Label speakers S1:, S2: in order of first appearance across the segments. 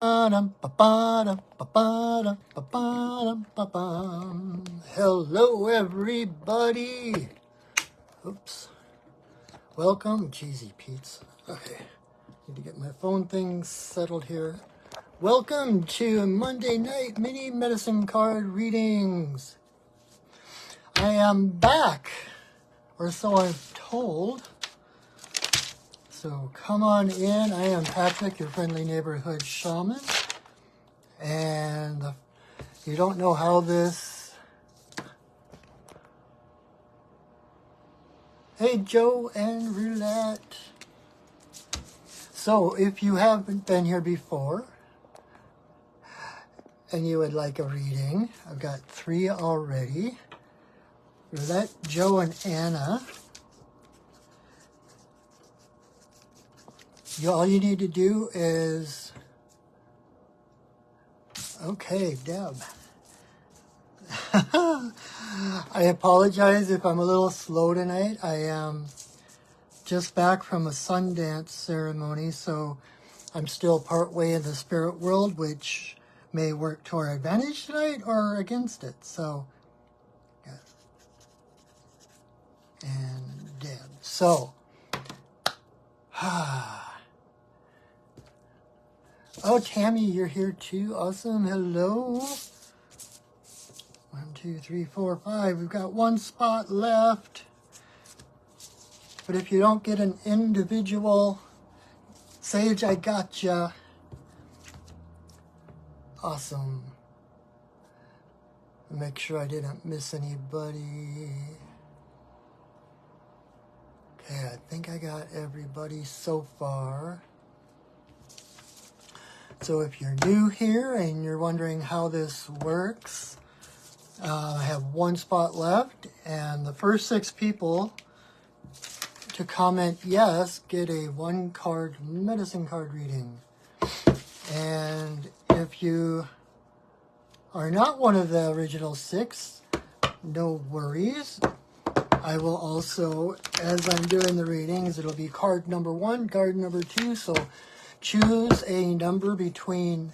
S1: Hello, everybody. Oops. Welcome, Cheesy Pete's. Okay, need to get my phone thing settled here. Welcome to Monday Night Mini Medicine Card Readings. I am back, or so I'm told. So come on in. I am Patrick, your friendly neighborhood shaman. And you don't know how this... Hey, Joe and Roulette. So if you haven't been here before and you would like a reading, I've got 3 already. Roulette, Joe, and Anna. All you need to do is... Okay, Deb. I apologize if I'm a little slow tonight. I am just back from a Sundance ceremony, so I'm still partway in the spirit world, which may work to our advantage tonight or against it. So, yeah. And Deb. So, oh, Tammy, you're here too. Awesome. Hello. 1, 2, 3, 4, 5. We've got 1 spot left. But if you don't get an individual Sage, I gotcha. Awesome. Make sure I didn't miss anybody. Okay, I think I got everybody so far. So if you're new here and you're wondering how this works, I have 1 spot left, and the first 6 people to comment yes get a 1-card medicine card reading. And if you are not one of the original 6, no worries. I will also, as I'm doing the readings, it'll be card number 1, card number 2. So choose a number between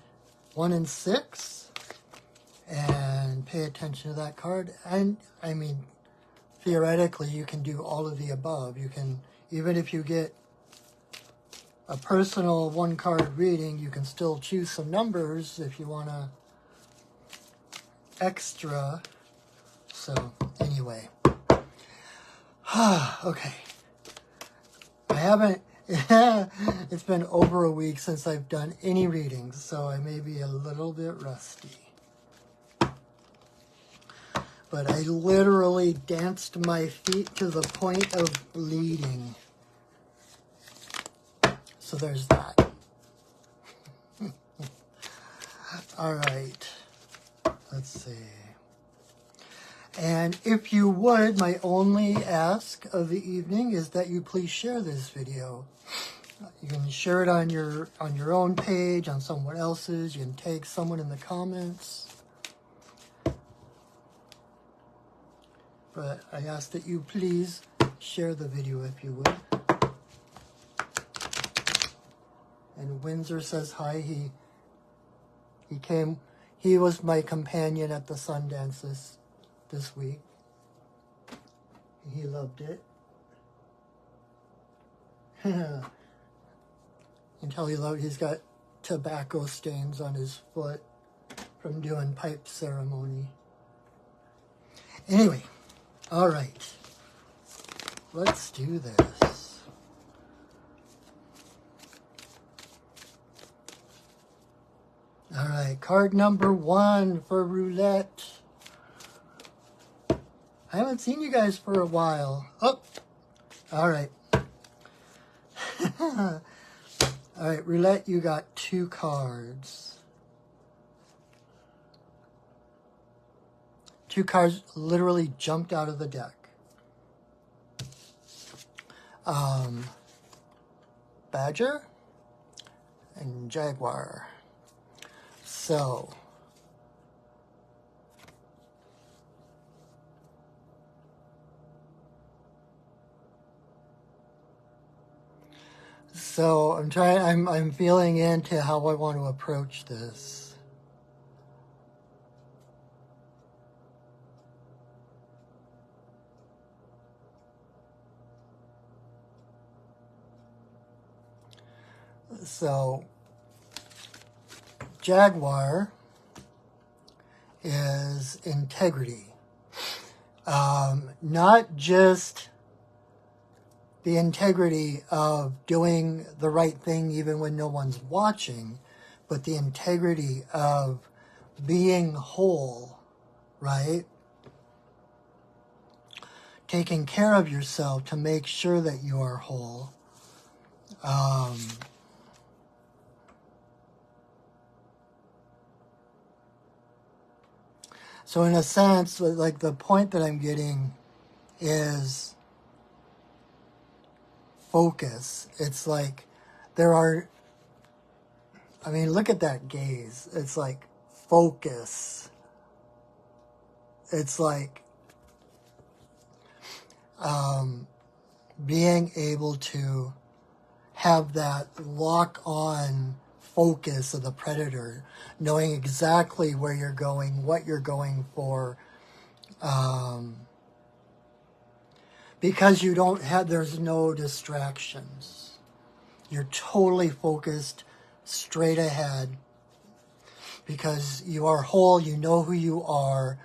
S1: 1 and 6 and pay attention to that card. And I mean, theoretically, you can do all of the above. You can, even if you get a personal 1-card reading, you can still choose some numbers if you want to extra. So anyway, okay. I haven't, it's been over a week since I've done any readings, so I may be a little bit rusty. But I literally danced my feet to the point of bleeding. So there's that. All right. Let's see. And if you would, my only ask of the evening is that you please share this video. You can share it on your own page, on someone else's. You can tag someone in the comments. But I ask that you please share the video if you would. And Windsor says hi. He came. He was my companion at the Sundance this week. He loved it. You can tell he loved it. He's got tobacco stains on his foot from doing pipe ceremony. Anyway, all right. Let's do this. All right, card number 1 for Roulette. I haven't seen you guys for a while. Oh, all right. All right, Roulette, you got 2 cards. 2 cards literally jumped out of the deck. Badger and Jaguar. So, So I'm feeling into how I want to approach this. So, Jaguar is integrity. Not just the integrity of doing the right thing even when no one's watching, but the integrity of being whole, right? Taking care of yourself to make sure that you are whole. So in a sense, like the point that I'm getting is focus. It's like look at that gaze. It's like focus. It's like being able to have that lock-on focus of the predator, knowing exactly where you're going, what you're going for, because there's no distractions. You're totally focused straight ahead because you are whole, you know who you are,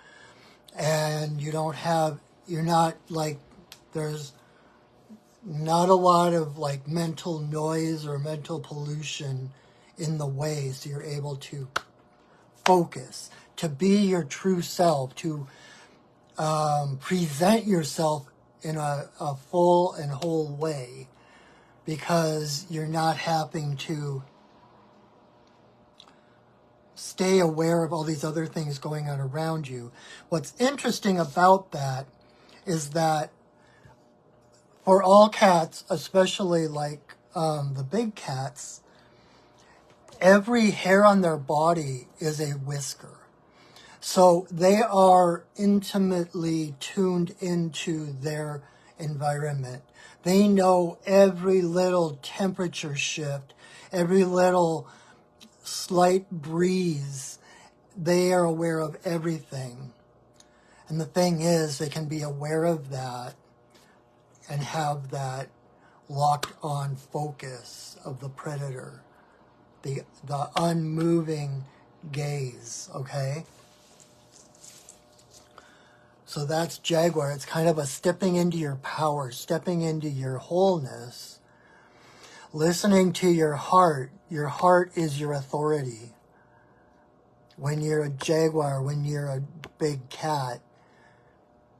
S1: and there's not a lot of like mental noise or mental pollution in the way, so you're able to focus, to be your true self, to present yourself in a full and whole way, because you're not having to stay aware of all these other things going on around you. What's interesting about that is that for all cats, especially like the big cats, every hair on their body is a whisker. So they are intimately tuned into their environment. They know every little temperature shift, every little slight breeze. They are aware of everything. And the thing is, they can be aware of that and have that locked on focus of the predator, the unmoving gaze, okay? So that's Jaguar. It's kind of a stepping into your power, stepping into your wholeness, listening to your heart. Your heart is your authority. When you're a Jaguar, when you're a big cat,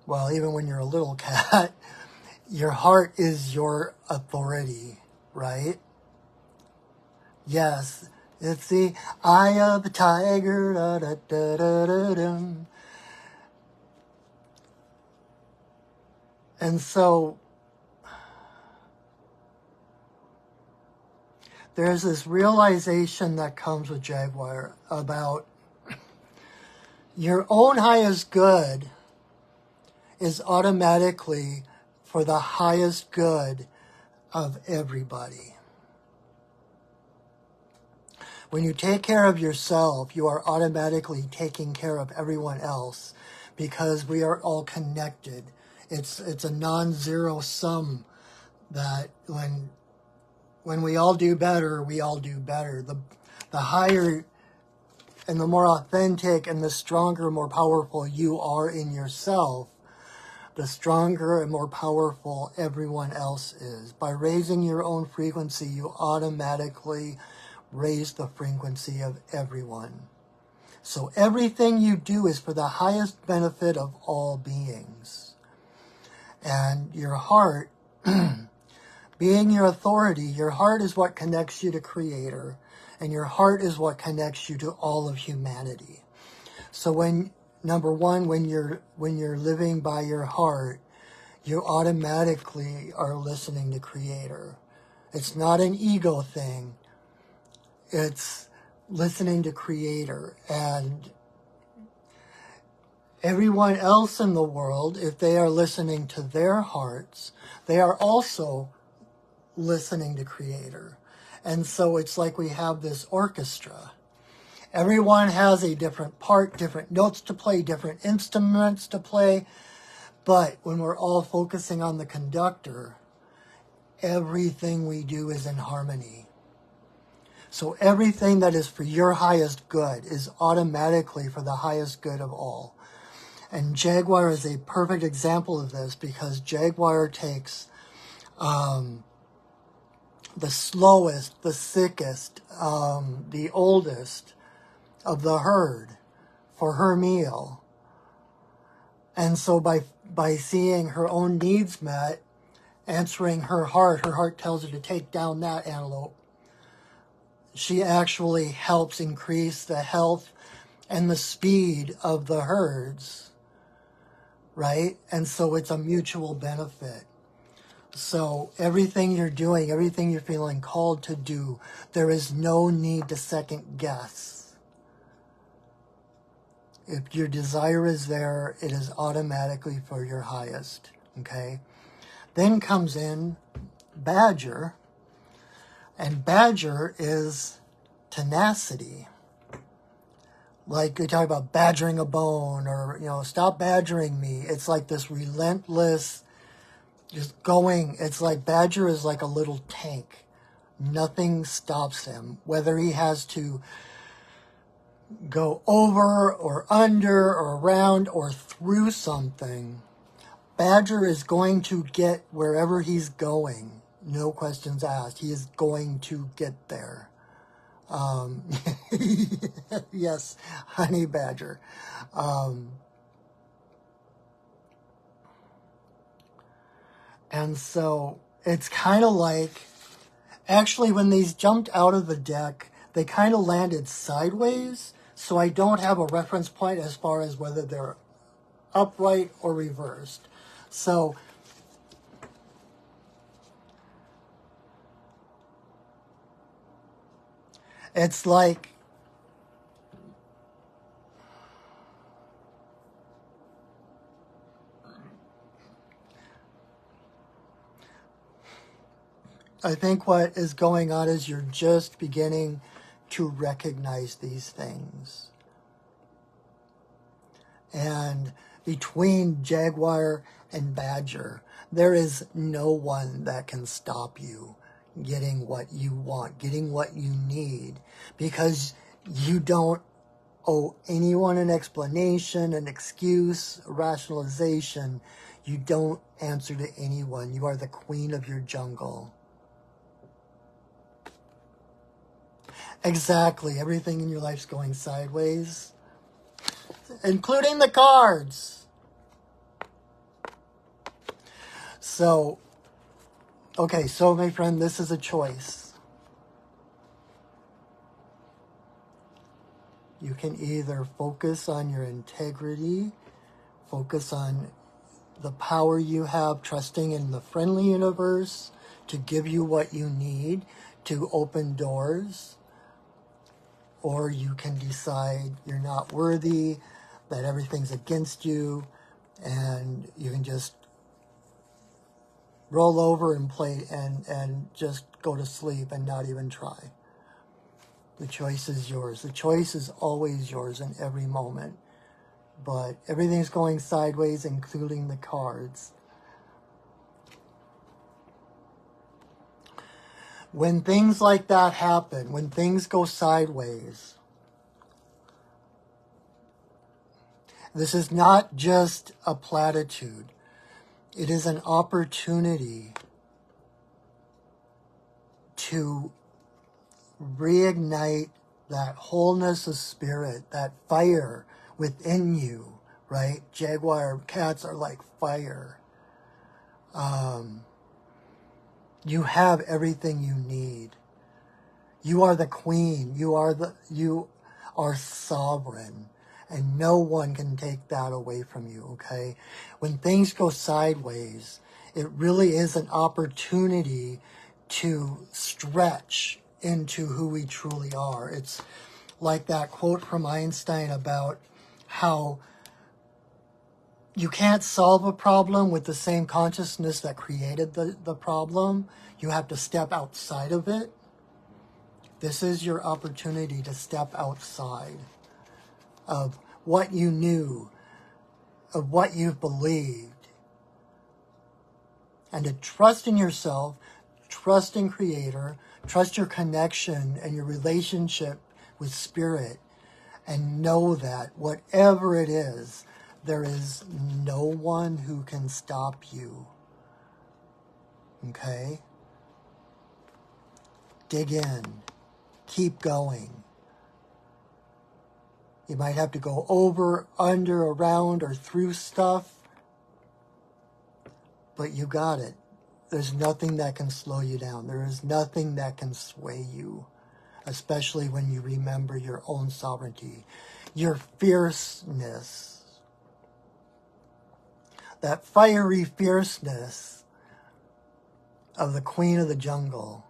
S1: well, even when you're a little cat, your heart is your authority, right? Yes, it's the eye of the tiger. Da, da, da, da, da, da. And so there's this realization that comes with Jaguar about your own highest good is automatically for the highest good of everybody. When you take care of yourself, you are automatically taking care of everyone else, because we are all connected. It's a non-zero sum that when we all do better, we all do better. The higher and the more authentic and the stronger, more powerful you are in yourself, the stronger and more powerful everyone else is. By raising your own frequency, you automatically raise the frequency of everyone. So everything you do is for the highest benefit of all beings. And your heart, being your authority, your heart is what connects you to Creator, and your heart is what connects you to all of humanity. So number one, when you're living by your heart, you automatically are listening to Creator. It's not an ego thing. It's listening to Creator. And everyone else in the world, if they are listening to their hearts, they are also listening to Creator. And so it's like we have this orchestra. Everyone has a different part, different notes to play, different instruments to play. But when we're all focusing on the conductor, everything we do is in harmony. So everything that is for your highest good is automatically for the highest good of all. And Jaguar is a perfect example of this, because Jaguar takes the slowest, the sickest, the oldest of the herd for her meal. And so by seeing her own needs met, answering her heart tells her to take down that antelope. She actually helps increase the health and the speed of the herds, right? And so it's a mutual benefit. So everything you're doing, everything you're feeling called to do, there is no need to second guess. If your desire is there, it is automatically for your highest, okay? Then comes in Badger, and Badger is tenacity. Like you talk about badgering a bone, or, stop badgering me. It's like this relentless, just going. It's like Badger is like a little tank. Nothing stops him, whether he has to go over or under or around or through something. Badger is going to get wherever he's going. No questions asked. He is going to get there. Yes, honey badger. And so it's kind of like, actually, when these jumped out of the deck, they kind of landed sideways. So I don't have a reference point as far as whether they're upright or reversed. So it's like, I think what is going on is you're just beginning to recognize these things. And between Jaguar and Badger, there is no one that can stop you getting what you want, getting what you need, because you don't owe anyone an explanation, an excuse, a rationalization. You don't answer to anyone. You are the queen of your jungle. Exactly. Everything in your life's going sideways, including the cards. So, okay, so my friend, this is a choice. You can either focus on your integrity, focus on the power you have, trusting in the friendly universe to give you what you need to open doors, or you can decide you're not worthy, that everything's against you, and you can just roll over and play and just go to sleep and not even try. The choice is yours. The choice is always yours in every moment. But everything's going sideways, including the cards. When things like that happen, when things go sideways, this is not just a platitude. It is an opportunity to reignite that wholeness of spirit, that fire within you, right? Jaguar cats are like fire. You have everything you need. You are the queen. You are sovereign, and no one can take that away from you, okay? When things go sideways, it really is an opportunity to stretch into who we truly are. It's like that quote from Einstein about how you can't solve a problem with the same consciousness that created the problem. you have to step outside of it. This is your opportunity to step outside of what you knew, of what you've believed, and to trust in yourself, trust in Creator, trust your connection and your relationship with Spirit, and know that whatever it is, there is no one who can stop you. Okay? Dig in. Keep going. You might have to go over, under, around, or through stuff, but you got it. There's nothing that can slow you down. There is nothing that can sway you, especially when you remember your own sovereignty, your fierceness, that fiery fierceness of the Queen of the Jungle.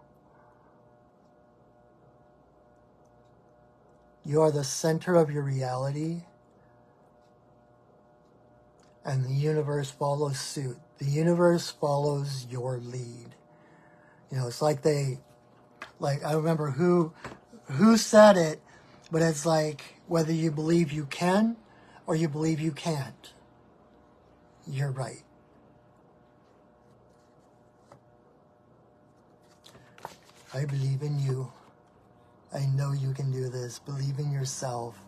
S1: You are the center of your reality, and the universe follows suit. The universe follows your lead. You know, it's like I remember who said it, but it's like whether you believe you can or you believe you can't, you're right. I believe in you. I know you can do this. Believe in yourself.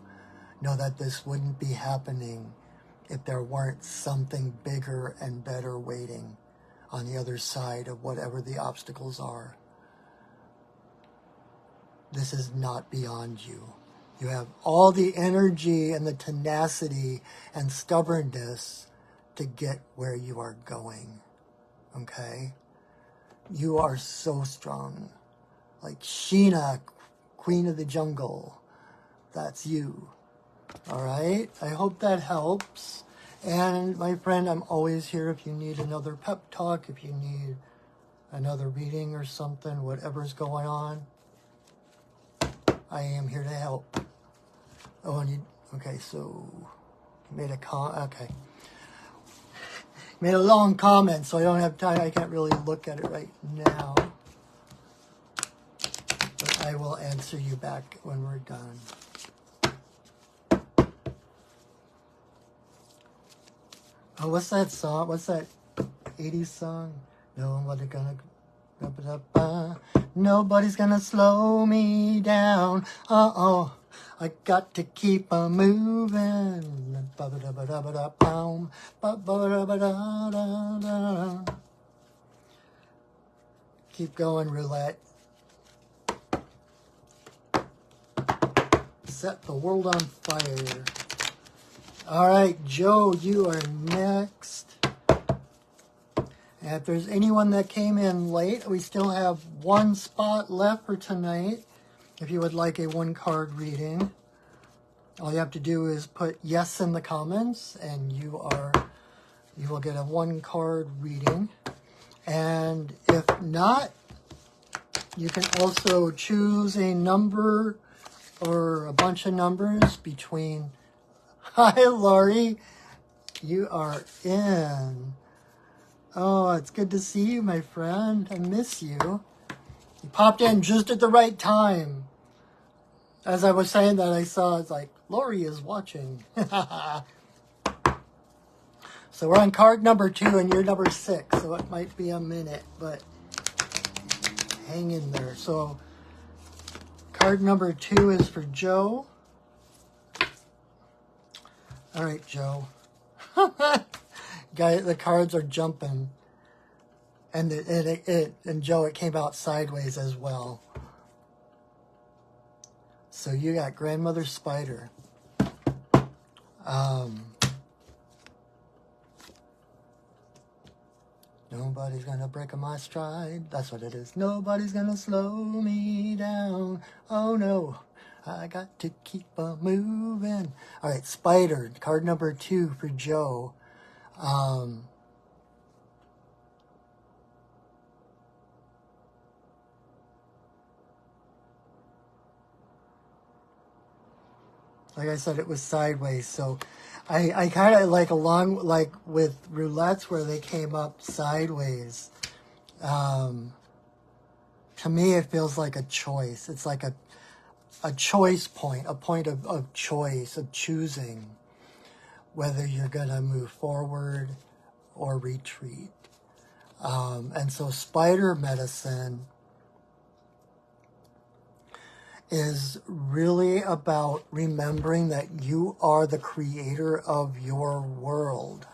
S1: Know that this wouldn't be happening if there weren't something bigger and better waiting on the other side of whatever the obstacles are. This is not beyond you. You have all the energy and the tenacity and stubbornness to get where you are going. Okay? You are so strong. Like Sheena, Queen of the Jungle. That's you. All right? I hope that helps. And my friend, I'm always here if you need another pep talk, if you need another reading or something, whatever's going on. I am here to help. Oh, and okay, so you made a okay. Made a long comment, so I don't have time. I can't really look at it right now. But I will answer you back when we're done. Oh, what's that song? What's that 80s song? Nobody's gonna slow me down. Uh-oh, I got to keep on moving. Keep going, roulette. Set the world on fire. All right, Joe, you are next. And if there's anyone that came in late, we still have one spot left for tonight. If you would like a one-card reading, all you have to do is put yes in the comments, and you will get a one-card reading. And if not, you can also choose a number or a bunch of numbers between. Hi, Laurie. You are in. Oh, it's good to see you, my friend. I miss you. You popped in just at the right time. As I was saying that, I saw, it's like, Laurie is watching. So we're on card number 2, and you're number 6. So it might be a minute, but hang in there. So card number 2 is for Joe. All right, Joe. Guy, the cards are jumping, and and Joe, it came out sideways as well. So you got Grandmother Spider. Nobody's gonna break my stride. That's what it is. Nobody's gonna slow me down. Oh no, I got to keep on moving. All right, Spider, card number 2 for Joe. Like I said, it was sideways, so I kind of like along with roulettes where they came up sideways. to me, it feels like a choice. It's like a choice point, a point of choice, of choosing whether you're going to move forward or retreat. And so spider medicine is really about remembering that you are the creator of your world.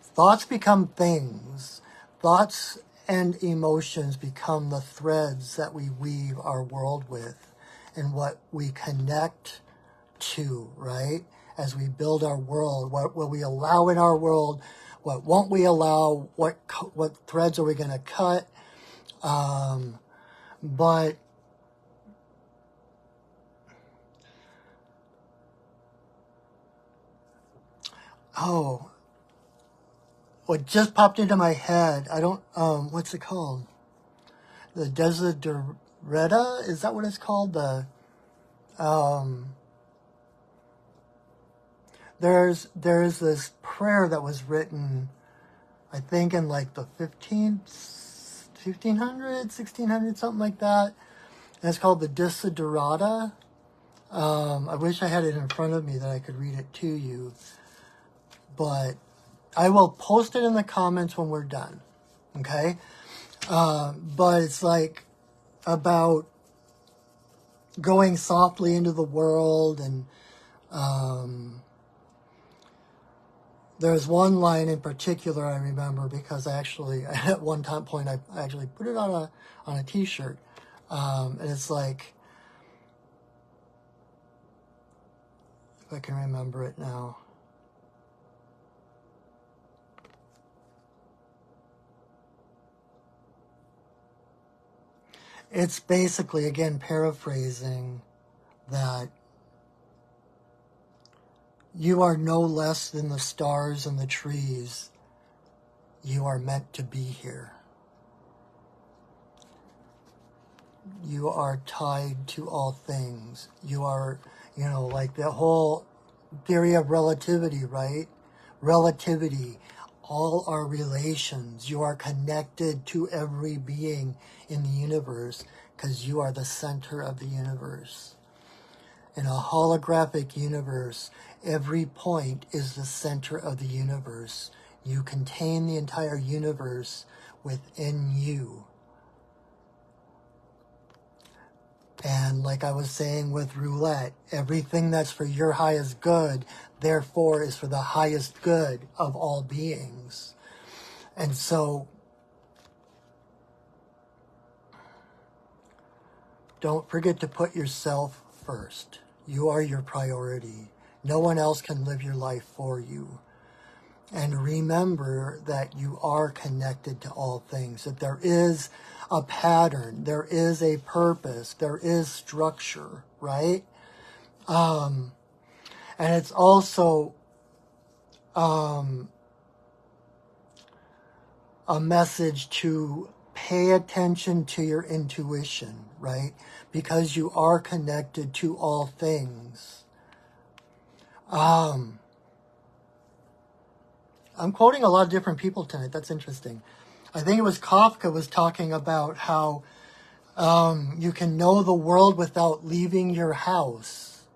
S1: Thoughts become things. Thoughts and emotions become the threads that we weave our world with and what we connect to, right? As we build our world, what will we allow in our world? What won't we allow? What threads are we going to cut? But what just popped into my head, I don't, what's it called? The Desiderata? Is that what it's called? There's this prayer that was written, I think in like the 1500s, 1600s, something like that. And it's called the Desiderata. I wish I had it in front of me that I could read it to you. But I will post it in the comments when we're done. Okay? But it's like about going softly into the world, and there's one line in particular I remember because at one point I actually put it on a t-shirt. And it's like, if I can remember it now. It's basically, again, paraphrasing, that you are no less than the stars and the trees. You are meant to be here. You are tied to all things. You are, like the whole theory of relativity, right? Relativity, all our relations. You are connected to every being in the universe because you are the center of the universe. In a holographic universe, every point is the center of the universe. You contain the entire universe within you. And like I was saying with roulette, everything that's for your highest good, therefore, is for the highest good of all beings. And so, don't forget to put yourself first. You are your priority. No one else can live your life for you. And remember that you are connected to all things, that there is a pattern, there is a purpose, there is structure, right? And it's also a message to pay attention to your intuition, right? Because you are connected to all things. I'm quoting a lot of different people tonight. That's interesting. I think it was Kafka was talking about how you can know the world without leaving your house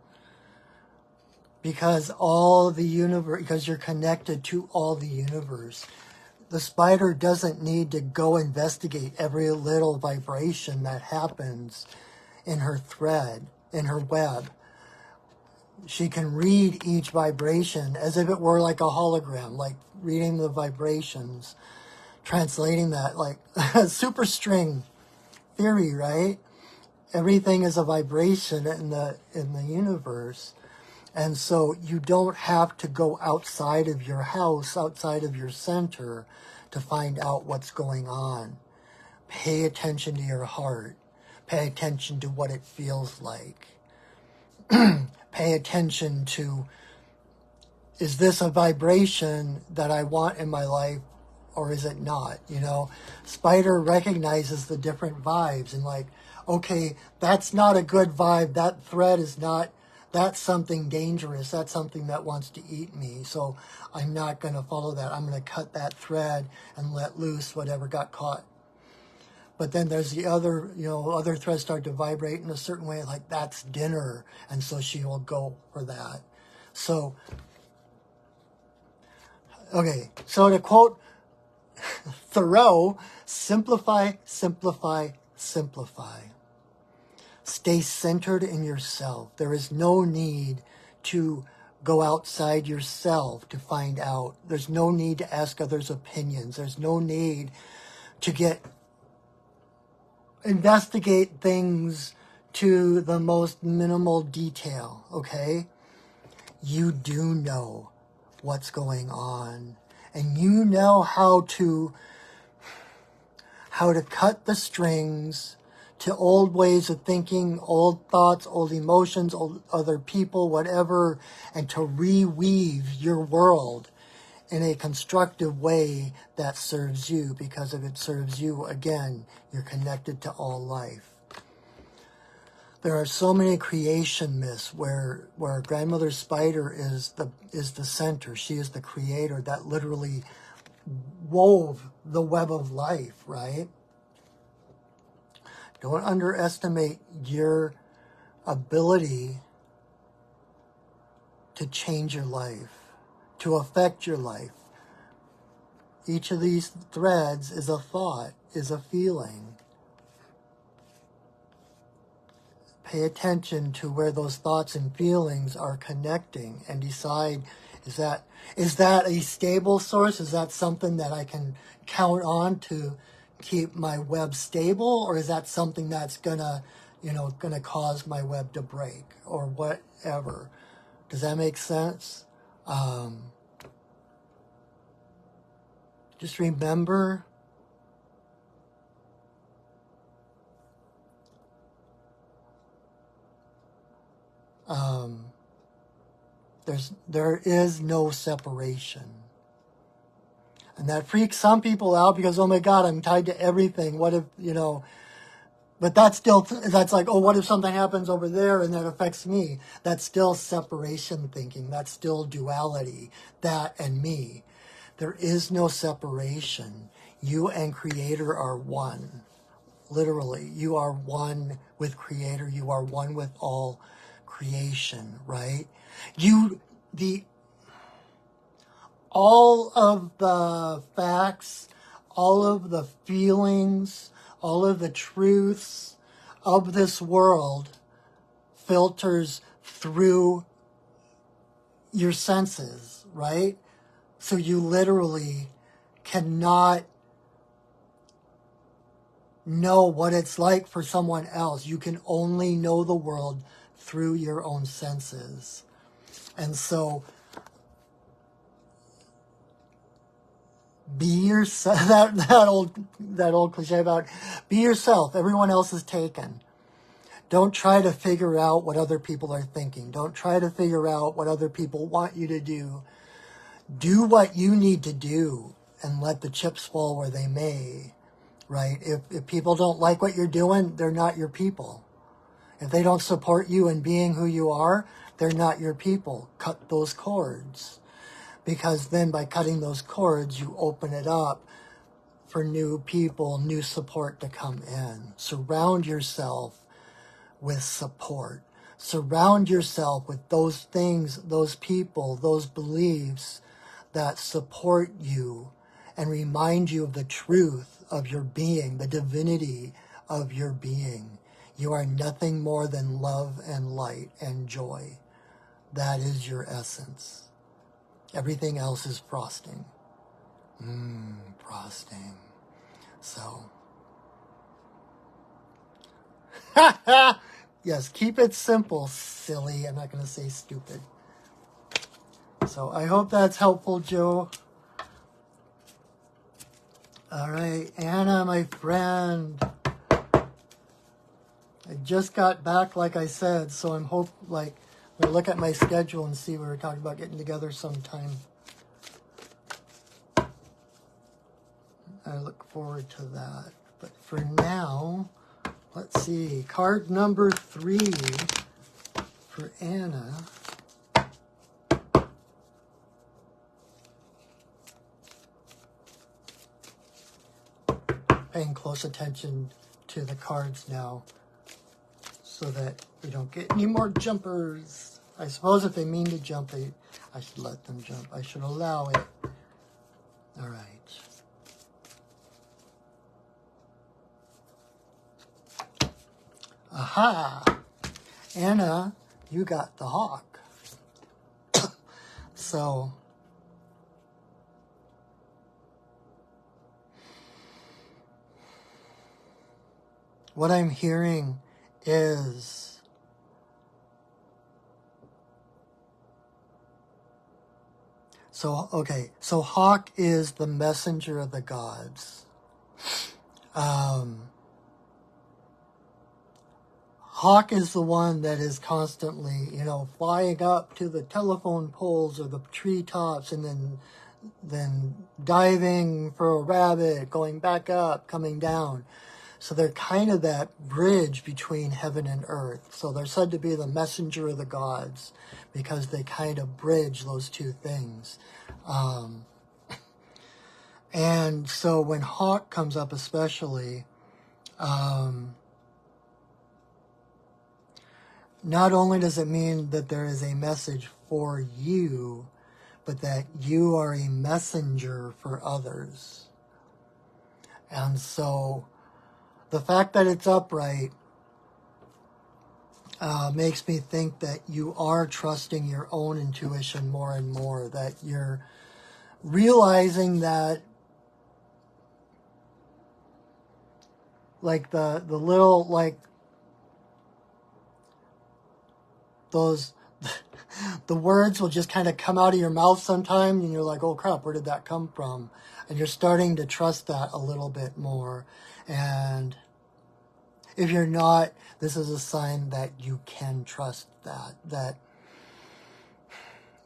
S1: because because you're connected to all the universe. The spider doesn't need to go investigate every little vibration that happens in her thread, in her web. She can read each vibration as if it were like a hologram, like reading the vibrations, translating that, like super string theory, right? Everything is a vibration in the universe. And so you don't have to go outside of your house, outside of your center, to find out what's going on. Pay attention to your heart. Pay attention to what it feels like. Pay attention to, is this a vibration that I want in my life or is it not? Spider recognizes the different vibes and like, okay, that's not a good vibe. That thread is not, that's something dangerous. That's something that wants to eat me. So I'm not going to follow that. I'm going to cut that thread and let loose whatever got caught. But then there's the other, other threads start to vibrate in a certain way, like that's dinner. And so she will go for that. So, okay. So to quote Thoreau, simplify, simplify, simplify. Stay centered in yourself. There is no need to go outside yourself to find out. There's no need to ask others' opinions. There's no need to investigate things to the most minimal detail, okay? You do know what's going on, and you know how to cut the strings to old ways of thinking, old thoughts, old emotions, old other people, whatever, and to reweave your world in a constructive way that serves you, because if it serves you, again, you're connected to all life. There are so many creation myths where Grandmother Spider is the center. She is the creator that literally wove the web of life, right? Don't underestimate your ability to change your life, to affect your life. Each of these threads is a thought, is a feeling. Pay attention to where those thoughts and feelings are connecting and decide, is that a stable source? Is that something that I can count on to keep my web stable? Or is that something that's gonna cause my web to break or whatever? Does that make sense? Just remember, there is no separation. And that freaks some people out because, oh my God, I'm tied to everything. What if, but that's like, oh, what if something happens over there and that affects me? That's still separation thinking. That's still duality, that and me. There is no separation. You and Creator are one. Literally, you are one with Creator. You are one with all creation, right? All of the facts, all of the feelings, all of the truths of this world filters through your senses, right? So you literally cannot know what it's like for someone else. You can only know the world through your own senses. And so be yourself. That old cliche about be yourself. Everyone else is taken. Don't try to figure out what other people are thinking. Don't try to figure out what other people want you to do. Do what you need to do and let the chips fall where they may, right? If people don't like what you're doing, they're not your people. If they don't support you in being who you are, they're not your people. Cut those cords. Because then by cutting those cords, you open it up for new people, new support to come in. Surround yourself with support. Surround yourself with those things, those people, those beliefs that support you and remind you of the truth of your being, the divinity of your being. You are nothing more than love and light and joy. That is your essence. Everything else is frosting. Frosting. So, yes, keep it simple, silly. I'm not going to say stupid. So I hope that's helpful, Joe. All right, Anna, my friend. I just got back, like I said, so I'm going to look at my schedule and see. We were talking about getting together sometime. I look forward to that. But for now, let's see. Card number 3 for Anna. paying close attention to the cards now so that we don't get any more jumpers. I suppose if they mean to jump, I should let them jump. I should allow it. All right. Aha! Anna, you got the hawk. So, what I'm hearing is so hawk is the messenger of the gods. Hawk is the one that is constantly, flying up to the telephone poles or the treetops and then diving for a rabbit, going back up, coming down. So they're kind of that bridge between heaven and earth. So they're said to be the messenger of the gods because they kind of bridge those two things. And so when hawk comes up especially, not only does it mean that there is a message for you, but that you are a messenger for others. And so the fact that it's upright makes me think that you are trusting your own intuition more and more, that you're realizing that like the little, like those, the words will just kind of come out of your mouth sometime and you're like, oh crap, where did that come from? And you're starting to trust that a little bit more. And if you're not, this is a sign that you can trust that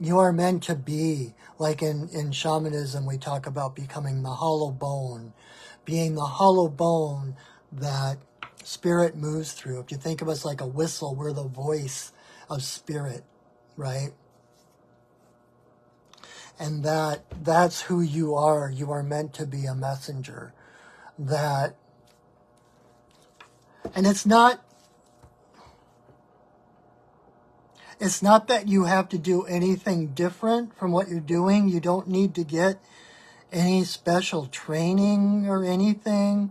S1: you are meant to be, like in shamanism, we talk about becoming the hollow bone, being the hollow bone that spirit moves through. If you think of us like a whistle, we're the voice of spirit, right? And that's who you are. You are meant to be a messenger. And it's not that you have to do anything different from what you're doing. You don't need to get any special training or anything.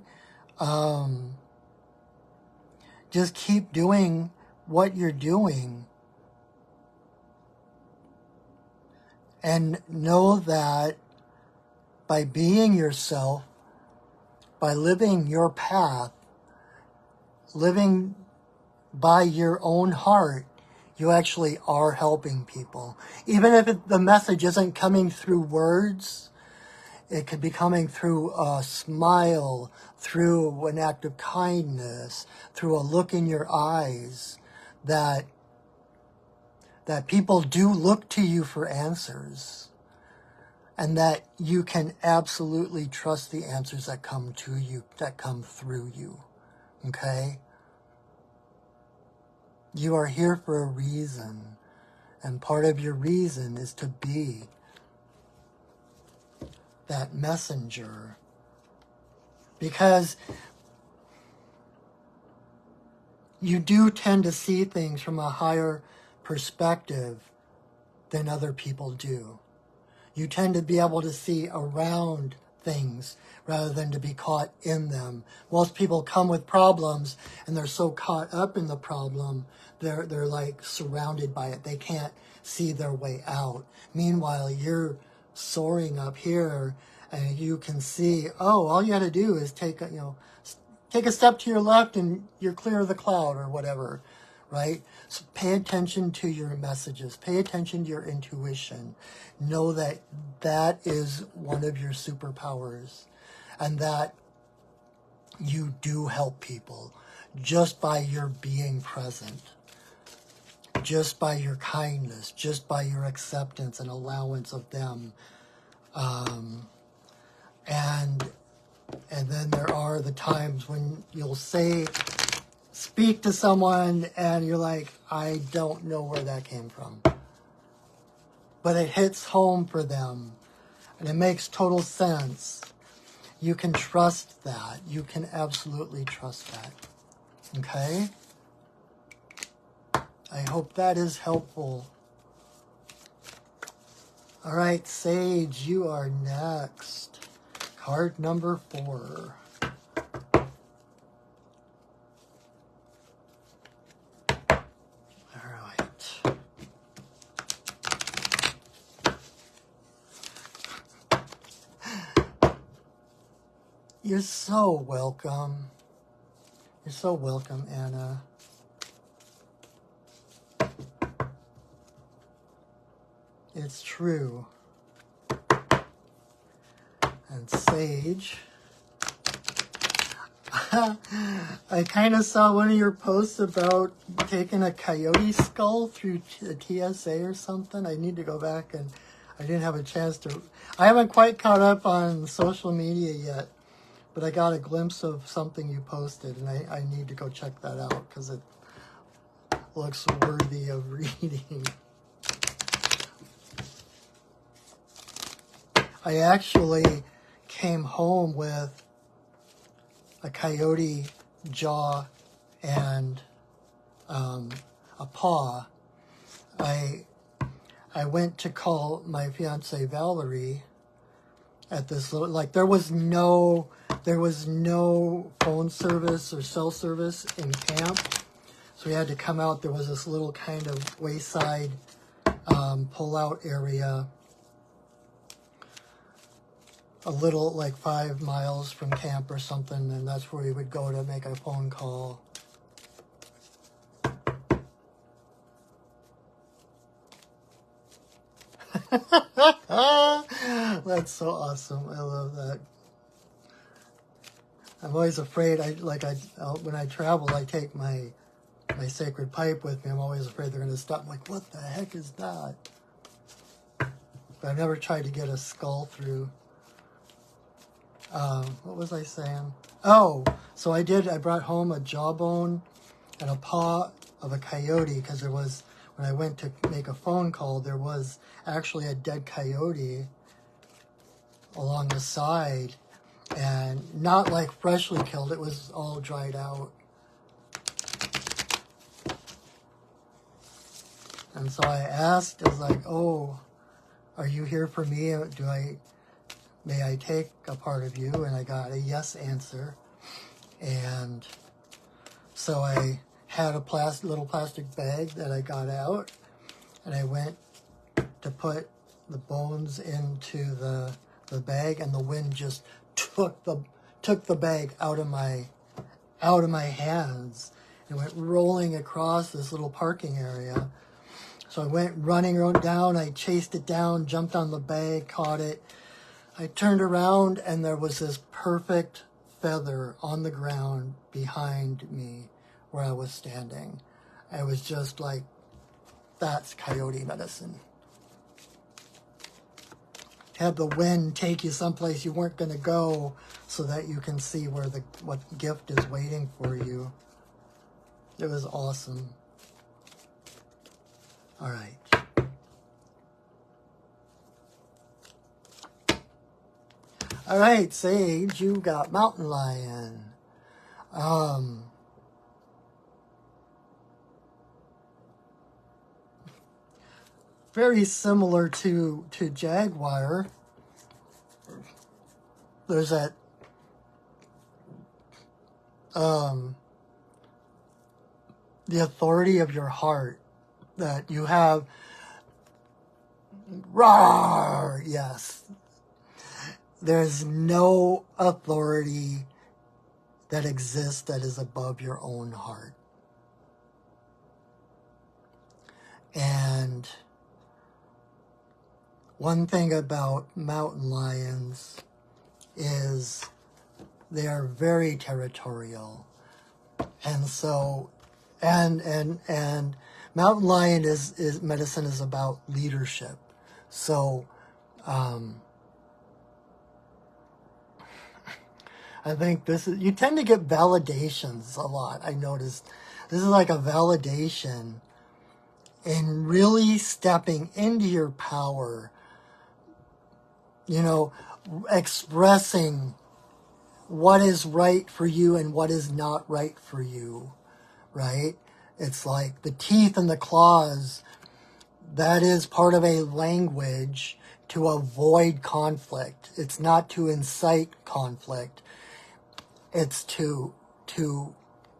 S1: Just keep doing what you're doing. And know that by being yourself, by living your path, living by your own heart, you actually are helping people. Even if the message isn't coming through words, it could be coming through a smile, through an act of kindness, through a look in your eyes, that people do look to you for answers, and that you can absolutely trust the answers that come to you, that come through you. Okay? You are here for a reason, and part of your reason is to be that messenger. Because you do tend to see things from a higher perspective than other people do. You tend to be able to see around things rather than to be caught in them. Most people come with problems and they're so caught up in the problem, they're like surrounded by it. They can't see their way out. Meanwhile, you're soaring up here and you can see, oh, all you got to do is take a step to your left and you're clear of the cloud or whatever, right? So pay attention to your messages. Pay attention to your intuition. Know that that is one of your superpowers and that you do help people just by your being present, just by your kindness, just by your acceptance and allowance of them. And then there are the times when you'll speak to someone and you're like, I don't know where that came from. But it hits home for them and it makes total sense. You can trust that. You can absolutely trust that. Okay? I hope that is helpful. All right, Sage, you are next. Card number 4. All right. You're so welcome. You're so welcome, Anna. It's true. And Sage, I kind of saw one of your posts about taking a coyote skull through the TSA or something. I need to go back, and I didn't have a chance to. I haven't quite caught up on social media yet, but I got a glimpse of something you posted, and I need to go check that out because it looks worthy of reading. I actually came home with a coyote jaw and a paw. I went to call my fiance Valerie at this little, like there was no phone service or cell service in camp, so we had to come out. There was this little kind of wayside pull-out area, a little like 5 miles from camp or something, and that's where we would go to make a phone call. That's so awesome. I love that. I'm always afraid. When I travel, I take my sacred pipe with me. I'm always afraid they're going to stop. I'm like, what the heck is that? But I've never tried to get a skull through. What was I saying? Oh, so I brought home a jawbone and a paw of a coyote because there was, when I went to make a phone call, there was actually a dead coyote along the side, and not like freshly killed. It was all dried out. And so I asked, I was like, oh, are you here for me? May I take a part of you? And I got a yes answer. And so I had a little plastic bag that I got out, and I went to put the bones into the bag, and the wind just took the bag out of my hands and went rolling across this little parking area. So I went running down, I chased it down, jumped on the bag, caught it. I turned around, and there was this perfect feather on the ground behind me where I was standing. I was just like, that's coyote medicine. Have the wind take you someplace you weren't going to go so that you can see what gift is waiting for you. It was awesome. All right. All right, Sage, you got Mountain Lion. Very similar to Jaguar. There's that the authority of your heart that you have. Roar! Yes. There's no authority that exists that is above your own heart. And one thing about mountain lions is they are very territorial. And so, and mountain lion is medicine is about leadership. So, I think you tend to get validations a lot. I noticed this is like a validation in really stepping into your power, expressing what is right for you and what is not right for you, right? It's like the teeth and the claws, that is part of a language to avoid conflict. It's not to incite conflict. It's to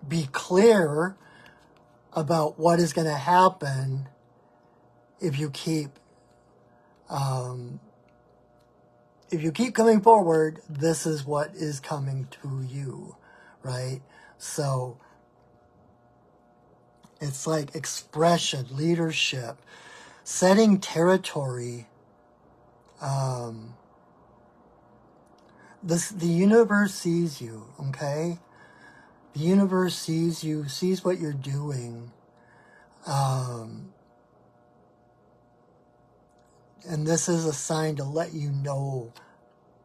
S1: be clear about what is going to happen if you keep coming forward. This is what is coming to you, right? So it's like expression, leadership, setting territory. The universe sees you, okay? The universe sees you, sees what you're doing. And this is a sign to let you know.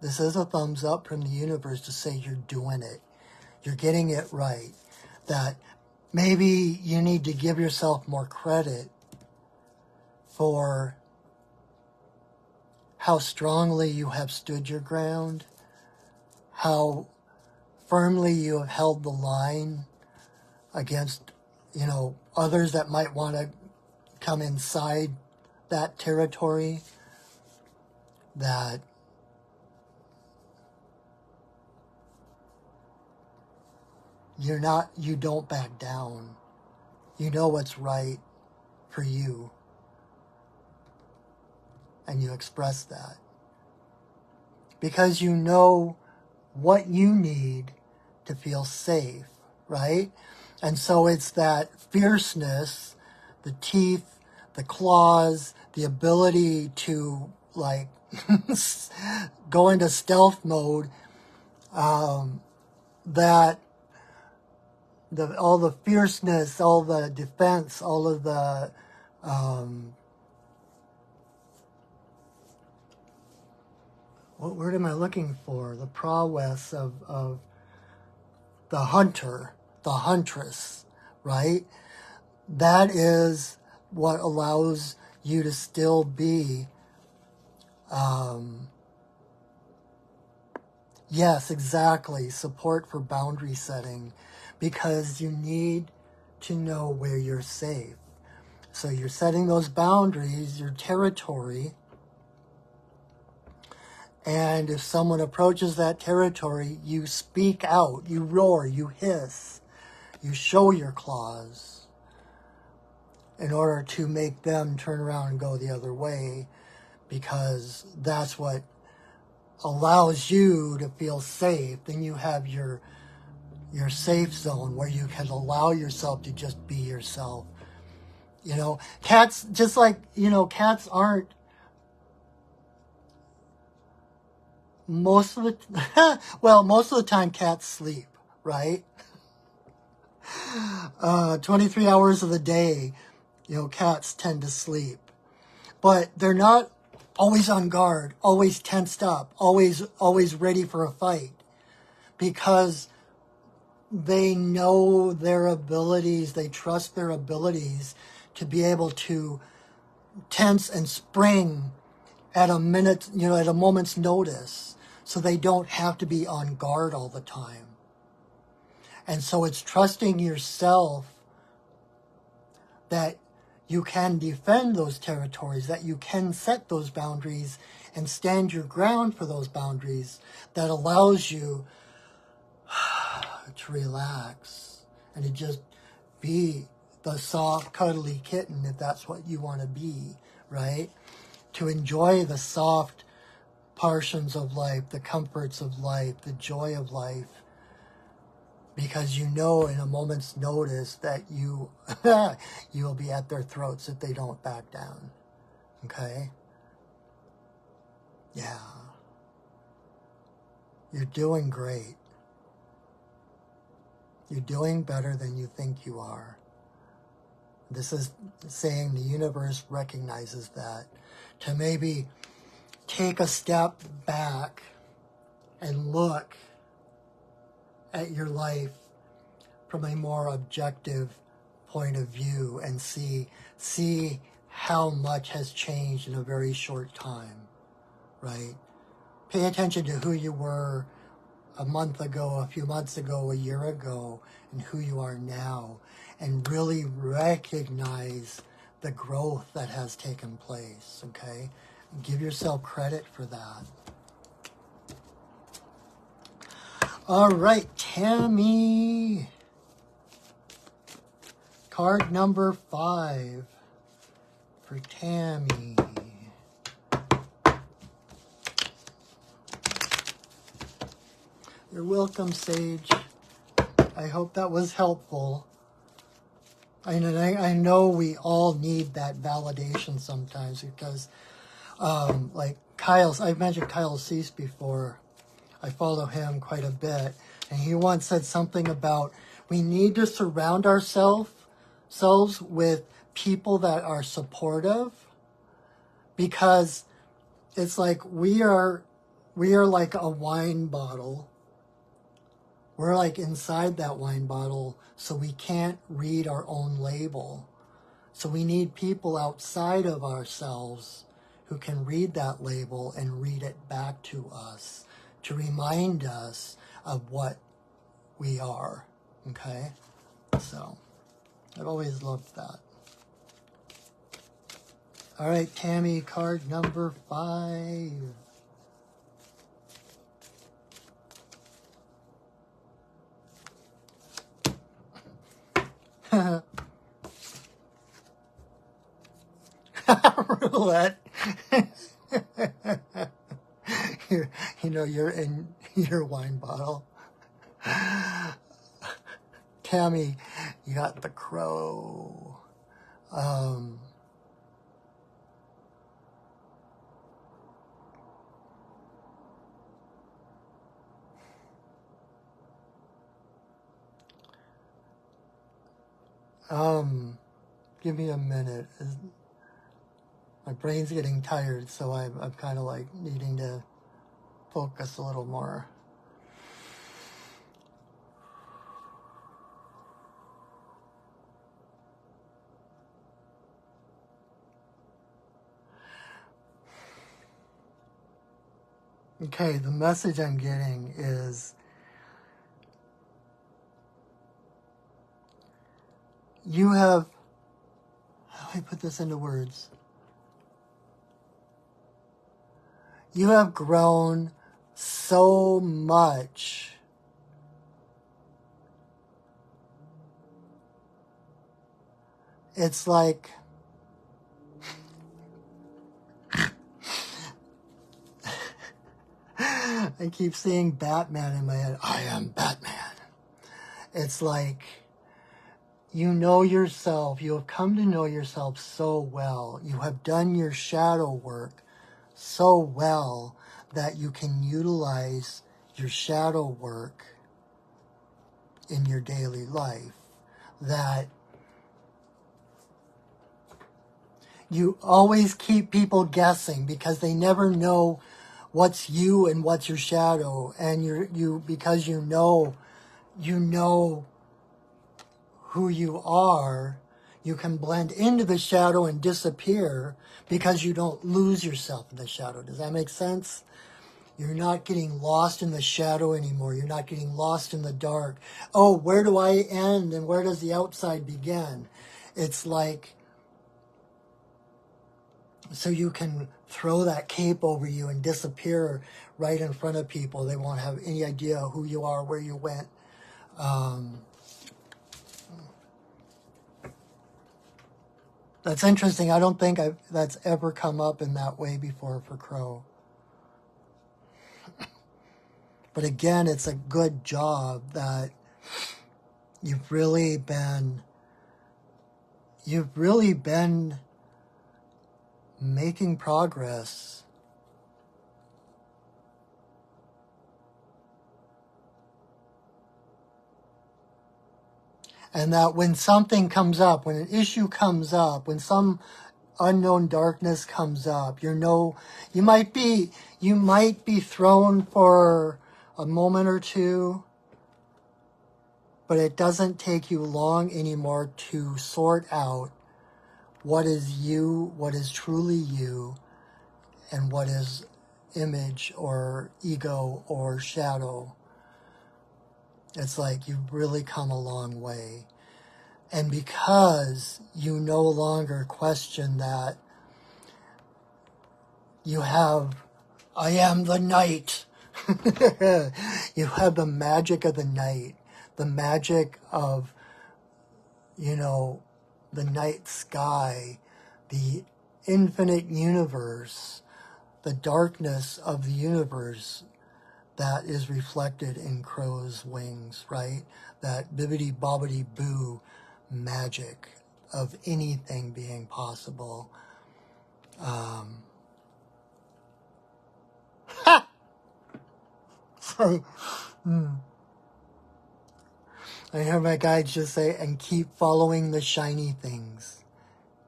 S1: This is a thumbs up from the universe to say you're doing it. You're getting it right. That maybe you need to give yourself more credit for how strongly you have stood your ground, how firmly you have held the line against, others that might want to come inside that territory, that you don't back down. You know what's right for you, and you express that. Because you know what you need to feel safe, right? And so it's that fierceness, the teeth, the claws, the ability to like go into stealth mode, that all the fierceness, all the defense, all of the what word am I looking for? The prowess of the hunter, the huntress, right? That is what allows you to still be, yes, exactly, support for boundary setting, because you need to know where you're safe. So you're setting those boundaries, your territory, and if someone approaches that territory, you speak out, you roar, you hiss, you show your claws in order to make them turn around and go the other way, because that's what allows you to feel safe. Then you have your safe zone where you can allow yourself to just be yourself. Cats, just like, cats aren't, most of the time cats sleep, right? 23 hours of the day, cats tend to sleep. But they're not always on guard, always tensed up, always ready for a fight, because they know their abilities, they trust their abilities to be able to tense and spring at a moment's notice, so they don't have to be on guard all the time. And so it's trusting yourself that you can defend those territories, that you can set those boundaries and stand your ground for those boundaries, that allows you to relax and to just be the soft, cuddly kitten, if that's what you want to be, right? To enjoy the soft portions of life, the comforts of life, the joy of life, because you know in a moment's notice that you will be at their throats if they don't back down. Okay? Yeah. You're doing great. You're doing better than you think you are. This is saying the universe recognizes that. To maybe take a step back and look at your life from a more objective point of view and see how much has changed in a very short time, right? Pay attention to who you were a month ago, a few months ago, a year ago, and who you are now, and really recognize the growth that has taken place, okay? Give yourself credit for that. All right, Tammy. Card number 5 for Tammy. You're welcome, Sage. I hope that was helpful. I know we all need that validation sometimes because, like I've mentioned Kyle Cease before. I follow him quite a bit, and he once said something about we need to surround ourselves with people that are supportive, because it's like we are like a wine bottle. We're like inside that wine bottle, so we can't read our own label. So we need people outside of ourselves who can read that label and read it back to us to remind us of what we are, okay? So I've always loved that. All right, Tammy, card number 5. Roulette. You're in your wine bottle. Tammy, you got the crow. Give me a minute. My brain's getting tired, so I'm kind of like needing to focus a little more. Okay, the message I'm getting is you have, how do I put this into words? You have grown so much. It's like I keep seeing Batman in my head. I am Batman. It's like you know yourself. You have come to know yourself so well. You have done your shadow work so well that you can utilize your shadow work in your daily life. That you always keep people guessing because they never know what's you and what's your shadow, and because you know who you are, you can blend into the shadow and disappear because you don't lose yourself in the shadow. Does that make sense? You're not getting lost in the shadow anymore. You're not getting lost in the dark. Oh, where do I end and where does the outside begin? It's like, so you can throw that cape over you and disappear right in front of people. They won't have any idea who you are, where you went. That's interesting. I don't think that's ever come up in that way before for Crow. But again, it's a good job that you've really been making progress. And that when something comes up, when an issue comes up, when some unknown darkness comes up, you might be thrown for a moment or two, but it doesn't take you long anymore to sort out what is you, what is truly you, and what is image or ego or shadow. It's like you've really come a long way. And because you no longer question that, you have, I am the night. You have the magic of the night, the magic of, you know, the night sky, the infinite universe, the darkness of the universe that is reflected in crow's wings, right? That bibbidi bobbidi boo magic of anything being possible. So, I hear my guides just say, and keep following the shiny things.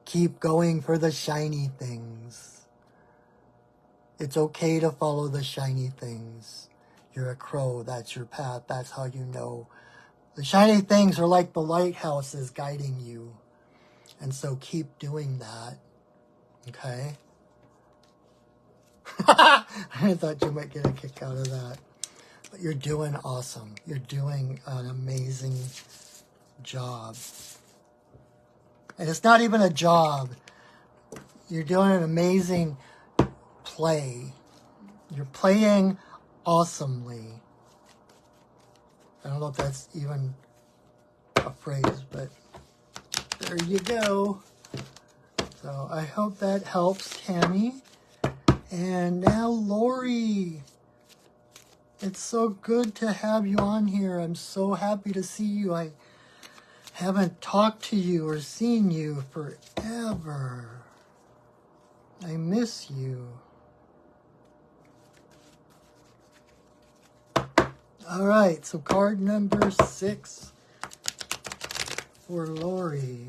S1: Keep going for the shiny things. It's okay to follow the shiny things. You're a crow, that's your path, that's how you know. The shiny things are like the lighthouses guiding you. And so keep doing that. Okay? I thought you might get a kick out of that. But you're doing awesome. You're doing an amazing job. And it's not even a job. You're doing an amazing play. You're playing awesomely. I don't know if that's even a phrase, but there you go. So I hope that helps, Tammy. And now Lori. It's so good to have you on here. I'm so happy to see you. I haven't talked to you or seen you forever. I miss you. All right, so card number 6 for Lori.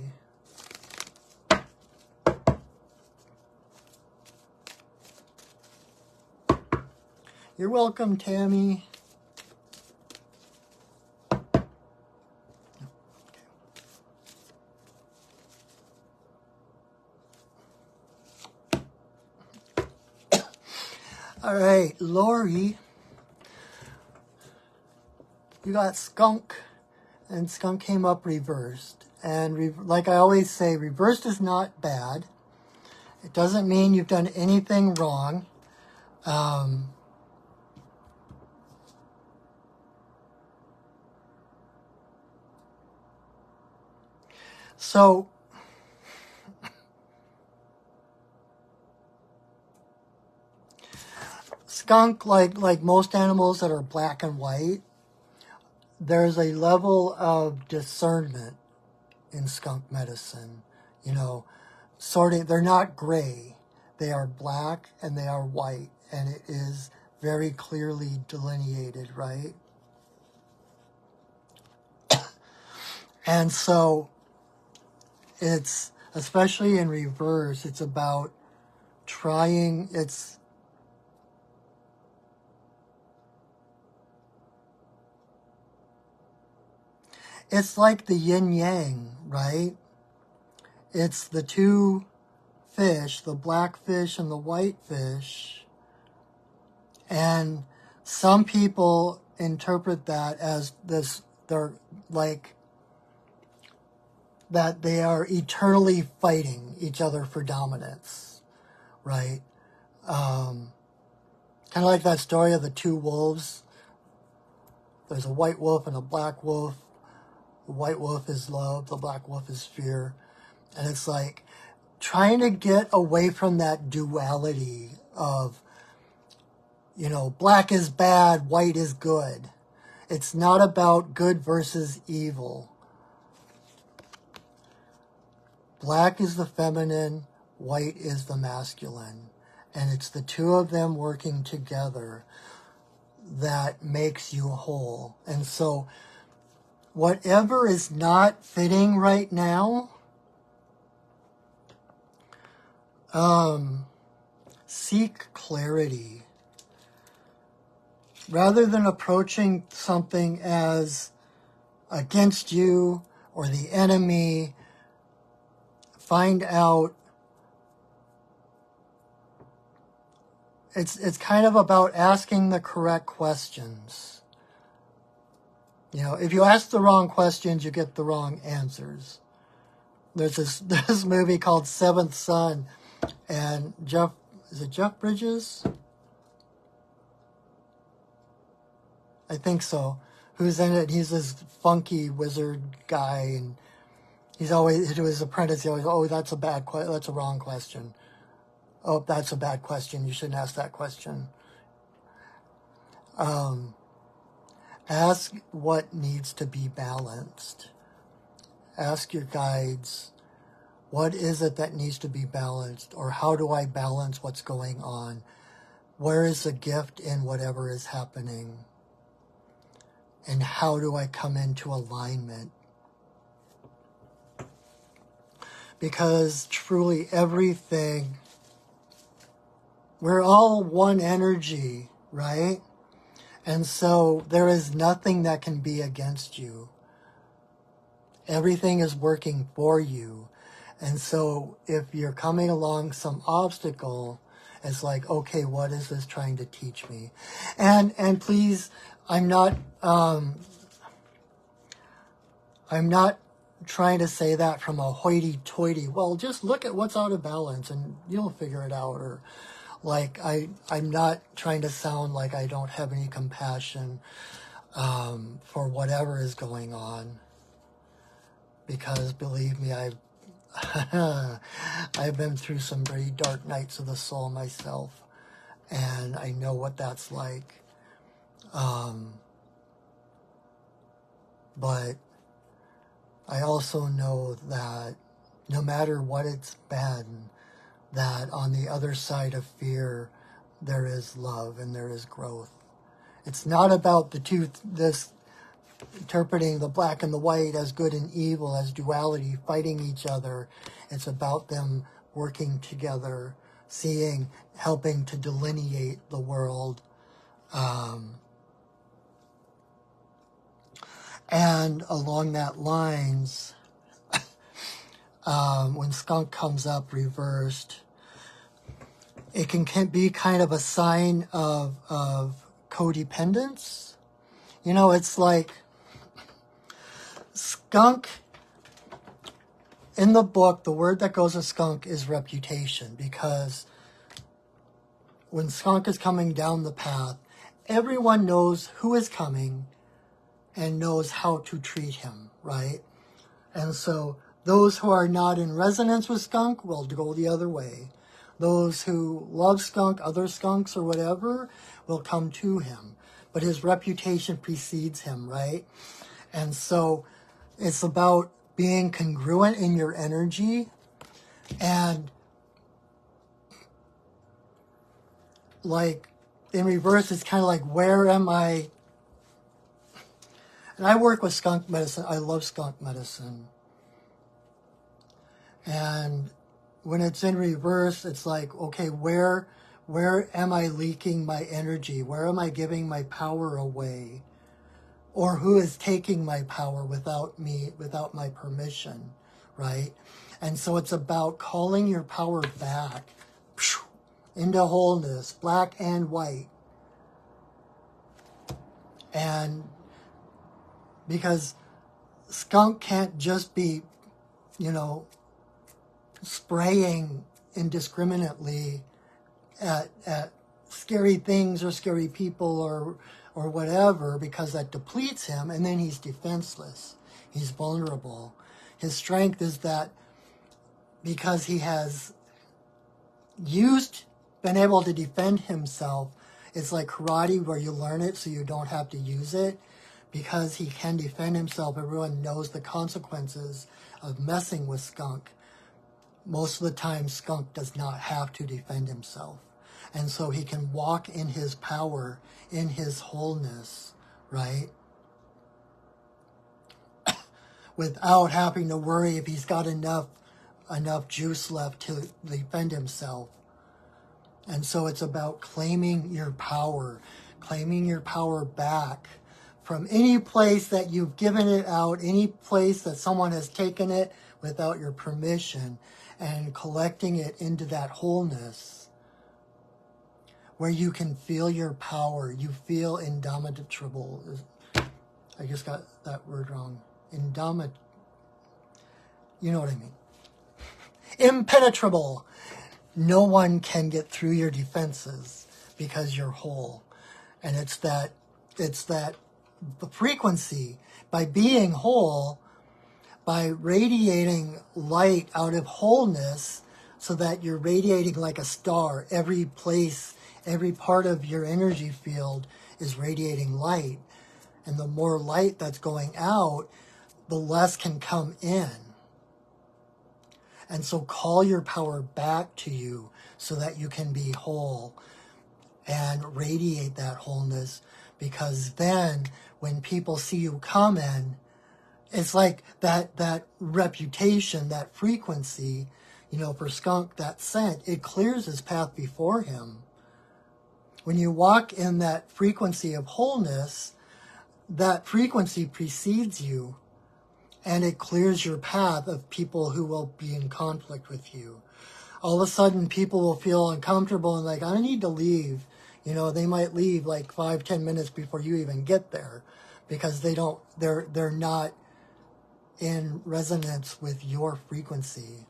S1: You're welcome, Tammy. All right, Lori, you got skunk, and skunk came up reversed. And like I always say, reversed is not bad. It doesn't mean you've done anything wrong. So, skunk, like most animals that are black and white, there's a level of discernment in skunk medicine. You know, sorting, they're not gray. They are black and they are white. And it is very clearly delineated, right? And so it's, especially in reverse, it's about trying, it's like the yin yang, right? It's the two fish, the black fish and the white fish. And some people interpret that as this, they're like, that they are eternally fighting each other for dominance, right? Kind of like that story of the two wolves. There's a white wolf and a black wolf. The white wolf is love, the black wolf is fear. And it's like trying to get away from that duality of, you know, black is bad, white is good. It's not about good versus evil. Black is the feminine, white is the masculine. And it's the two of them working together that makes you whole. And so whatever is not fitting right now, seek clarity. Rather than approaching something as against you or the enemy, find out. It's kind of about asking the correct questions. You know, if you ask the wrong questions, you get the wrong answers. There's this movie called Seventh Son, and is it Jeff Bridges? I think so. Who's in it? He's this funky wizard guy, and he's always, to his apprentice, he always, oh, that's a wrong question. Oh, that's a bad question. You shouldn't ask that question. Ask what needs to be balanced. Ask your guides, what is it that needs to be balanced? Or how do I balance what's going on? Where is the gift in whatever is happening? And how do I come into alignment? Because truly everything, we're all one energy, right? And so there is nothing that can be against you. Everything is working for you. And so if you're coming along some obstacle, it's like, okay, what is this trying to teach me? And please, I'm not trying to say that from a hoity-toity, well, just look at what's out of balance and you'll figure it out. Or like, I'm not trying to sound like I don't have any compassion for whatever is going on. Because believe me, I've been through some very dark nights of the soul myself. And I know what that's like. But I also know that no matter what it's been, that on the other side of fear, there is love and there is growth. It's not about this interpreting the black and the white as good and evil, as duality, fighting each other. It's about them working together, helping to delineate the world. And along that lines, when skunk comes up reversed, it can be kind of a sign of codependence. You know, it's like skunk, in the book, the word that goes with skunk is reputation, because when skunk is coming down the path, everyone knows who is coming and knows how to treat him, right? And so those who are not in resonance with skunk will go the other way. Those who love skunk, other skunks or whatever, will come to him. But his reputation precedes him, right? And so it's about being congruent in your energy. And like in reverse, it's kind of like, where am I? And I work with skunk medicine. I love skunk medicine. And when it's in reverse, it's like, okay, where am I leaking my energy? Where am I giving my power away? Or who is taking my power without my permission, right? And so it's about calling your power back into wholeness, black and white. And because skunk can't just be, spraying indiscriminately at scary things or scary people or whatever, because that depletes him, and then he's defenseless. He's vulnerable. His strength is that because he has been able to defend himself, it's like karate where you learn it so you don't have to use it. Because he can defend himself, everyone knows the consequences of messing with skunk. Most of the time, skunk does not have to defend himself. And so he can walk in his power, in his wholeness, right? Without having to worry if he's got enough juice left to defend himself. And so it's about claiming your power back from any place that you've given it out, any place that someone has taken it without your permission, and collecting it into that wholeness where you can feel your power. You feel indomitable. I just got that word wrong. Indomitable. You know what I mean. Impenetrable. No one can get through your defenses because you're whole. And it's that the frequency, by being whole, by radiating light out of wholeness, so that you're radiating like a star. Every place, every part of your energy field is radiating light. And the more light that's going out, the less can come in. And so call your power back to you so that you can be whole and radiate that wholeness. Because then when people see you come in, it's like that reputation, that frequency, you know, for skunk, that scent, it clears his path before him. When you walk in that frequency of wholeness, that frequency precedes you, and it clears your path of people who will be in conflict with you. All of a sudden, people will feel uncomfortable and like, I need to leave. You know, they might leave like 5-10 minutes before you even get there, because they're not in resonance with your frequency.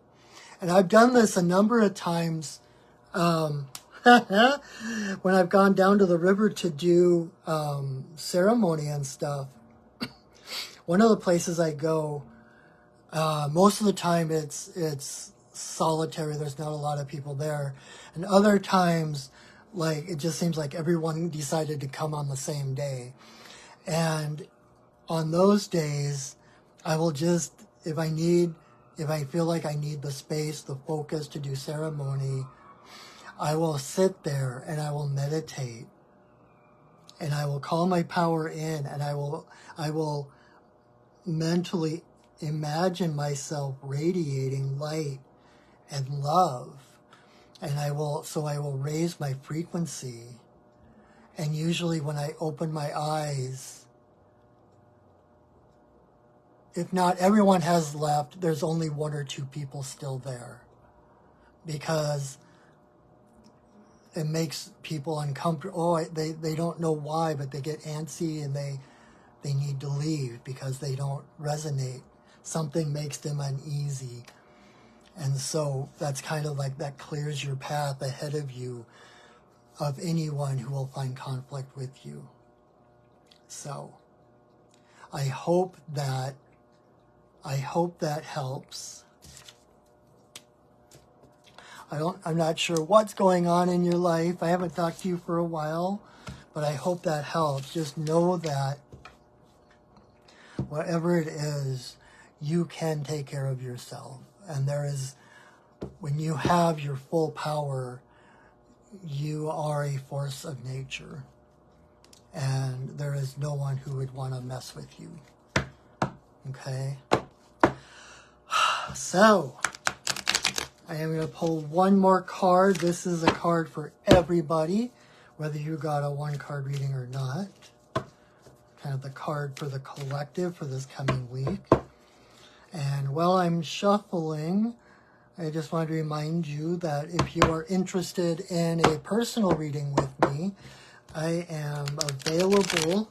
S1: And I've done this a number of times when I've gone down to the river to do ceremony and stuff. One of the places I go, most of the time it's solitary. There's not a lot of people there. And other times, like, it just seems like everyone decided to come on the same day. And on those days, I will just, if I feel like I need the space, the focus to do ceremony, I will sit there and I will meditate. And I will call my power in, and I will mentally imagine myself radiating light and love. And I will raise my frequency. And usually when I open my eyes, if not everyone has left, there's only 1 or 2 people still there. Because it makes people uncomfortable. Oh, they don't know why, but they get antsy and they need to leave because they don't resonate. Something makes them uneasy. And so that's kind of like, that clears your path ahead of you of anyone who will find conflict with you. So I hope that helps. I'm not sure what's going on in your life. I haven't talked to you for a while, but I hope that helps. Just know that whatever it is, you can take care of yourself. And when you have your full power, you are a force of nature. And there is no one who would want to mess with you. Okay? So, I am going to pull one more card. This is a card for everybody, whether you got a 1-card reading or not. Kind of the card for the collective for this coming week. And while I'm shuffling, I just want to remind you that if you are interested in a personal reading with me, I am available.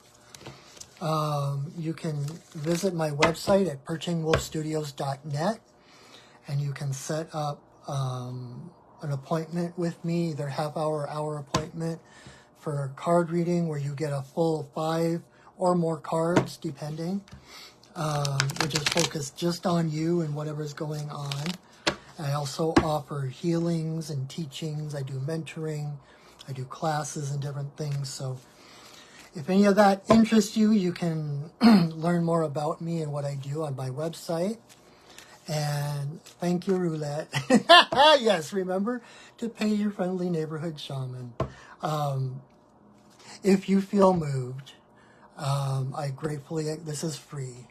S1: You can visit my website at perchingwolfstudios.net, and you can set up an appointment with me, either half-hour or hour appointment for a card reading where you get a full 5 or more cards, depending, which is focused just on you and whatever's going on. I also offer healings and teachings. I do mentoring. I do classes and different things. So if any of that interests you, you can learn more about me and what I do on my website. And thank you, Roulette. Yes, remember to pay your friendly neighborhood shaman. If you feel moved, I gratefully, this is free.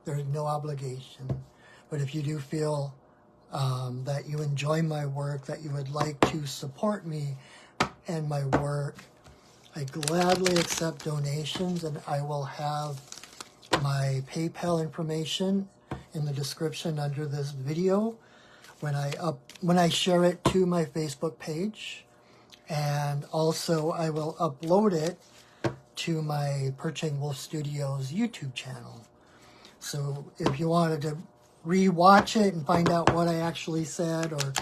S1: There's no obligation. But if you do feel that you enjoy my work, that you would like to support me and my work, I gladly accept donations, and I will have my PayPal information in the description under this video when I share it to my Facebook page. And also I will upload it to my Perching Wolf Studios YouTube channel. So if you wanted to re-watch it and find out what I actually said, or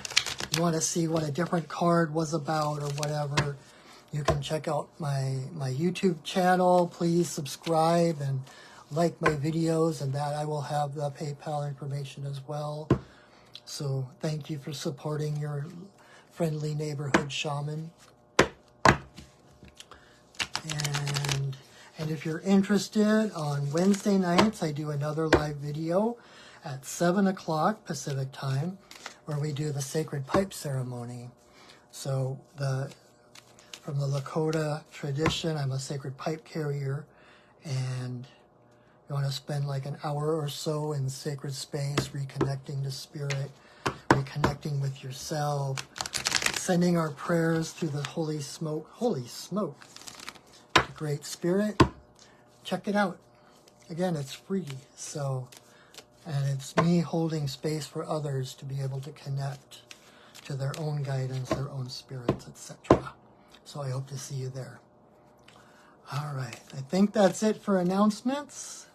S1: you want to see what a different card was about or whatever, you can check out my YouTube channel. Please subscribe and like my videos, and that I will have the PayPal information as well. So thank you for supporting your friendly neighborhood shaman. And if you're interested, on Wednesday nights I do another live video at 7 o'clock Pacific time, where we do the sacred pipe ceremony. So from the Lakota tradition, I'm a sacred pipe carrier, and you want to spend like an hour or so in sacred space, reconnecting to spirit, reconnecting with yourself, sending our prayers through the holy smoke, to Great Spirit. Check it out. Again, it's free. So, and it's me holding space for others to be able to connect to their own guidance, their own spirits, etc. So I hope to see you there. All right. I think that's it for announcements.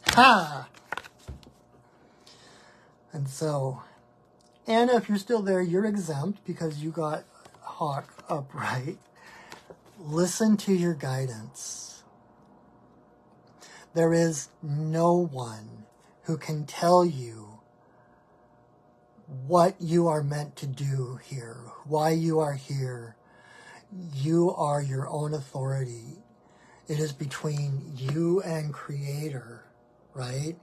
S1: Ha! And so, Anna, if you're still there, you're exempt because you got Hawk upright. Listen to your guidance. There is no one who can tell you what you are meant to do here, why you are here. You are your own authority. It is between you and Creator, right?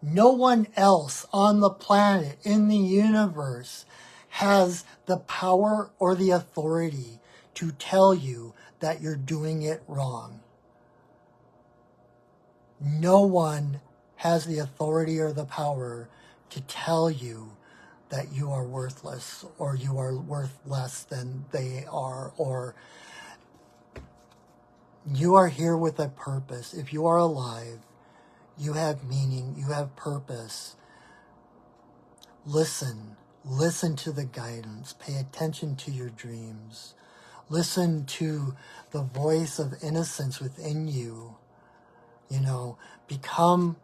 S1: No one else on the planet, in the universe, has the power or the authority to tell you that you're doing it wrong. No one has the authority or the power to tell you that you are worthless, or you are worth less than they are, or you are here with a purpose. If you are alive, you have meaning, you have purpose. Listen to the guidance, pay attention to your dreams. Listen to the voice of innocence within you. You know, become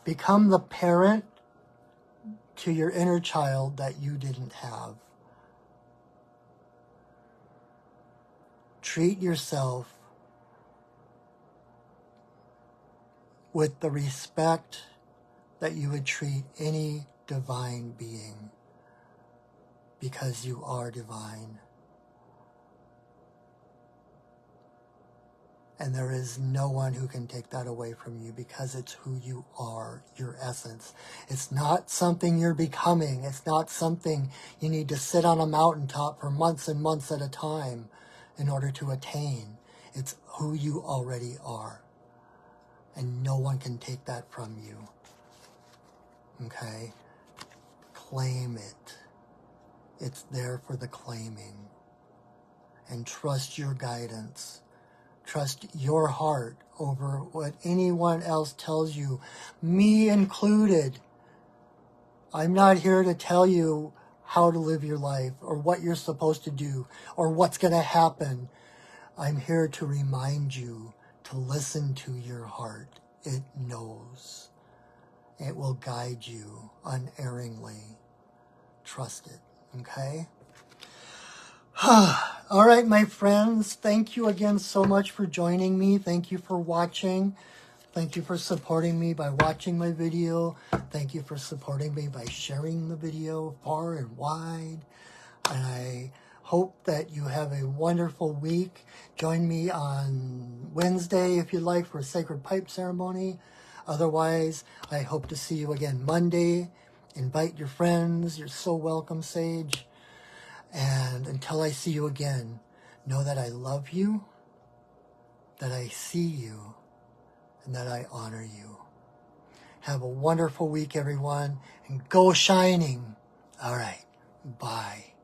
S1: the parent to your inner child that you didn't have. Treat yourself with the respect that you would treat any divine being, because you are divine. And there is no one who can take that away from you, because it's who you are, your essence. It's not something you're becoming. It's not something you need to sit on a mountaintop for months and months at a time in order to attain. It's who you already are. And no one can take that from you. Okay? Claim it. It's there for the claiming. And trust your guidance. Trust your heart over what anyone else tells you, me included. I'm not here to tell you how to live your life, or what you're supposed to do, or what's going to happen. I'm here to remind you to listen to your heart. It knows. It will guide you unerringly. Trust it, okay? All right, my friends, thank you again so much for joining me. Thank you for watching. Thank you for supporting me by watching my video. Thank you for supporting me by sharing the video far and wide. And I hope that you have a wonderful week. Join me on Wednesday, if you like, for a sacred pipe ceremony. Otherwise, I hope to see you again Monday. Invite your friends. You're so welcome, Sage. And until I see you again, know that I love you, that I see you, and that I honor you. Have a wonderful week, everyone, and go shining. All right. Bye.